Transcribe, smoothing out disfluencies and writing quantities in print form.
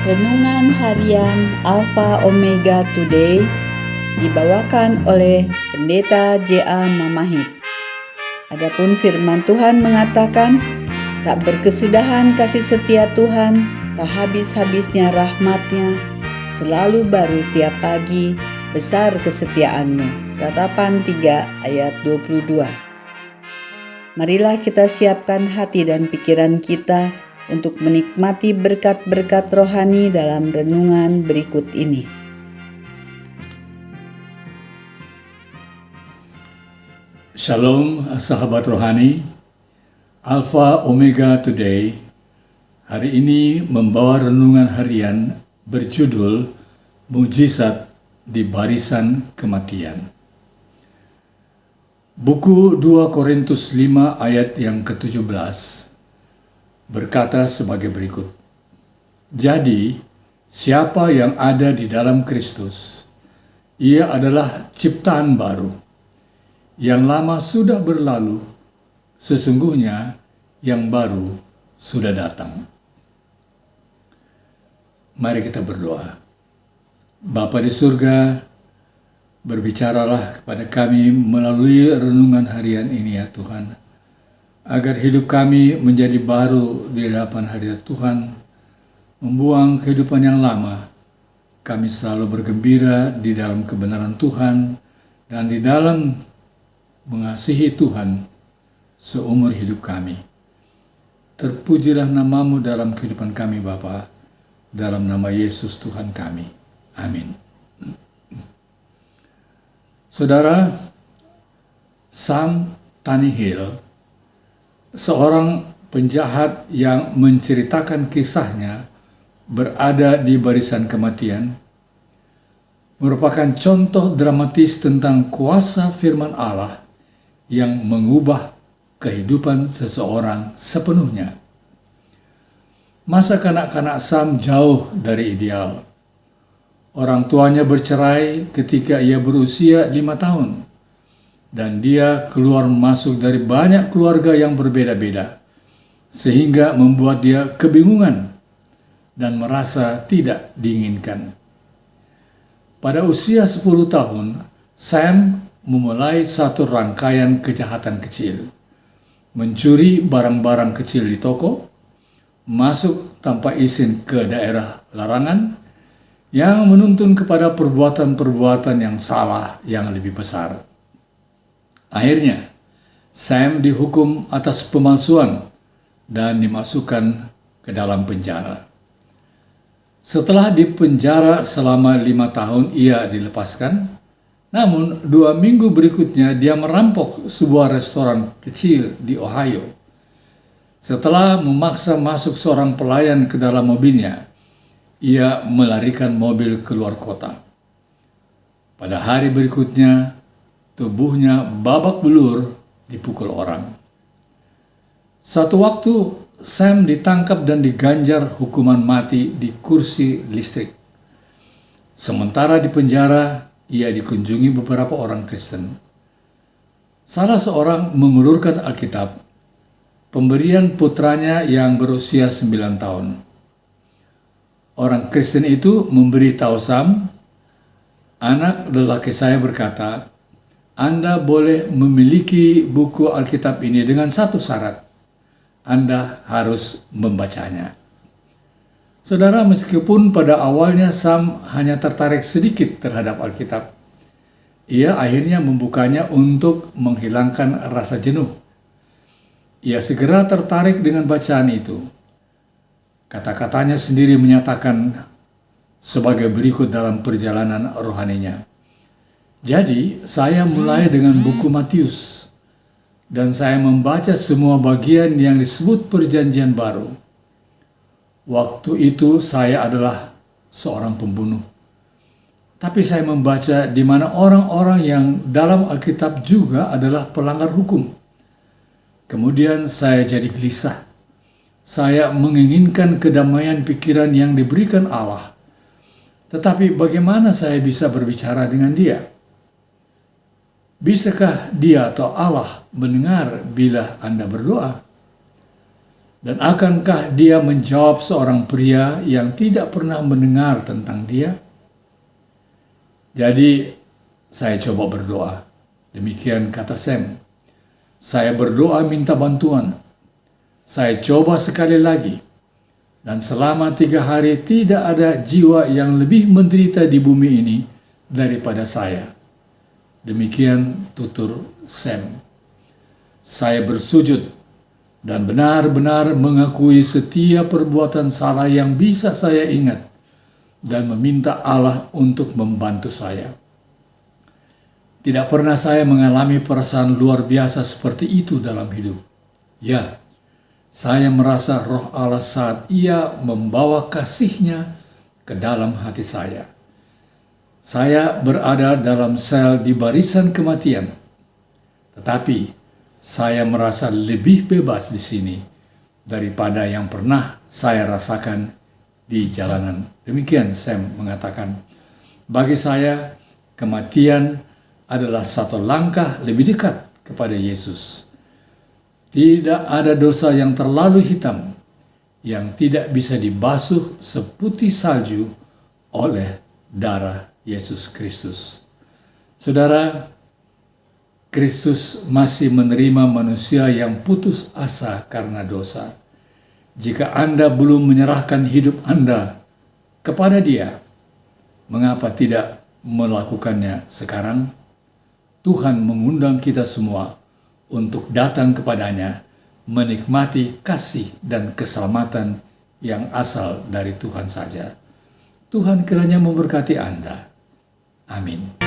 Renungan Harian Alpha Omega Today dibawakan oleh Pendeta J.A. Mamahit. Adapun firman Tuhan mengatakan, tak berkesudahan kasih setia Tuhan, tak habis-habisnya rahmat-Nya, selalu baru tiap pagi, besar kesetiaan-Mu. Ratapan 3 ayat 22. Marilah kita siapkan hati dan pikiran kita untuk menikmati berkat-berkat rohani dalam renungan berikut ini. Shalom sahabat rohani, Alpha Omega Today hari ini membawa renungan harian berjudul Mujizat di Barisan Kematian. Buku 2 Korintus 5 ayat yang ke-17 berkata sebagai berikut. Jadi, siapa yang ada di dalam Kristus, ia adalah ciptaan baru. Yang lama sudah berlalu, sesungguhnya yang baru sudah datang. Mari kita berdoa. Bapa di surga, berbicaralah kepada kami melalui renungan harian ini ya Tuhan, agar hidup kami menjadi baru di hadapan hadirat Tuhan, membuang kehidupan yang lama. Kami selalu bergembira di dalam kebenaran Tuhan dan di dalam mengasihi Tuhan seumur hidup kami. Terpujilah nama-Mu dalam kehidupan kami Bapa, dalam nama Yesus Tuhan kami. Amin. Saudara, Sam Tannehill, seorang penjahat yang menceritakan kisahnya berada di barisan kematian, merupakan contoh dramatis tentang kuasa firman Allah yang mengubah kehidupan seseorang sepenuhnya. Masa kanak-kanak Sam jauh dari ideal. Orang tuanya bercerai ketika ia berusia 5 tahun. Dan dia keluar masuk dari banyak keluarga yang berbeda-beda, sehingga membuat dia kebingungan dan merasa tidak diinginkan. Pada usia 10 tahun, Sam memulai satu rangkaian kejahatan kecil. Mencuri barang-barang kecil di toko, masuk tanpa izin ke daerah larangan, yang menuntun kepada perbuatan-perbuatan yang salah yang lebih besar. Akhirnya, Sam dihukum atas pemalsuan dan dimasukkan ke dalam penjara. Setelah dipenjara selama 5 tahun, ia dilepaskan. Namun, 2 minggu berikutnya dia merampok sebuah restoran kecil di Ohio. Setelah memaksa masuk seorang pelayan ke dalam mobilnya, ia melarikan mobil keluar kota. Pada hari berikutnya, tubuhnya babak belur dipukul orang. Suatu waktu, Sam ditangkap dan diganjar hukuman mati di kursi listrik. Sementara di penjara, ia dikunjungi beberapa orang Kristen. Salah seorang mengulurkan Alkitab, pemberian putranya yang berusia 9 tahun. Orang Kristen itu memberi tahu Sam, anak lelaki saya berkata, Anda boleh memiliki buku Alkitab ini dengan satu syarat. Anda harus membacanya. Saudara, meskipun pada awalnya Sam hanya tertarik sedikit terhadap Alkitab, ia akhirnya membukanya untuk menghilangkan rasa jenuh. Ia segera tertarik dengan bacaan itu. Kata-katanya sendiri menyatakan sebagai berikut dalam perjalanan rohaninya. Jadi, saya mulai dengan buku Matius, dan saya membaca semua bagian yang disebut Perjanjian Baru. Waktu itu saya adalah seorang pembunuh. Tapi saya membaca di mana orang-orang yang dalam Alkitab juga adalah pelanggar hukum. Kemudian saya jadi gelisah. Saya menginginkan kedamaian pikiran yang diberikan Allah. Tetapi bagaimana saya bisa berbicara dengan Dia? Bisakah Dia atau Allah mendengar bila Anda berdoa? Dan akankah dia menjawab seorang pria yang tidak pernah mendengar tentang dia? Jadi, saya coba berdoa. Demikian kata Sam. Saya berdoa minta bantuan. Saya coba sekali lagi. Dan selama 3 hari tidak ada jiwa yang lebih menderita di bumi ini daripada saya. Demikian tutur Sam. Saya bersujud dan benar-benar mengakui setiap perbuatan salah yang bisa saya ingat dan meminta Allah untuk membantu saya. Tidak pernah saya mengalami perasaan luar biasa seperti itu dalam hidup. Ya, saya merasa roh Allah saat Ia membawa kasih-Nya ke dalam hati saya. Saya berada dalam sel di barisan kematian, tetapi saya merasa lebih bebas di sini daripada yang pernah saya rasakan di jalanan. Demikian Sam mengatakan, bagi saya kematian adalah satu langkah lebih dekat kepada Yesus. Tidak ada dosa yang terlalu hitam yang tidak bisa dibasuh seputih salju oleh darah Yesus Kristus. Saudara, Kristus masih menerima manusia yang putus asa karena dosa. Jika Anda belum menyerahkan hidup Anda kepada Dia, mengapa tidak melakukannya sekarang? Tuhan mengundang kita semua untuk datang kepadanya, menikmati kasih dan keselamatan yang asal dari Tuhan saja. Tuhan kiranya memberkati Anda. Amin.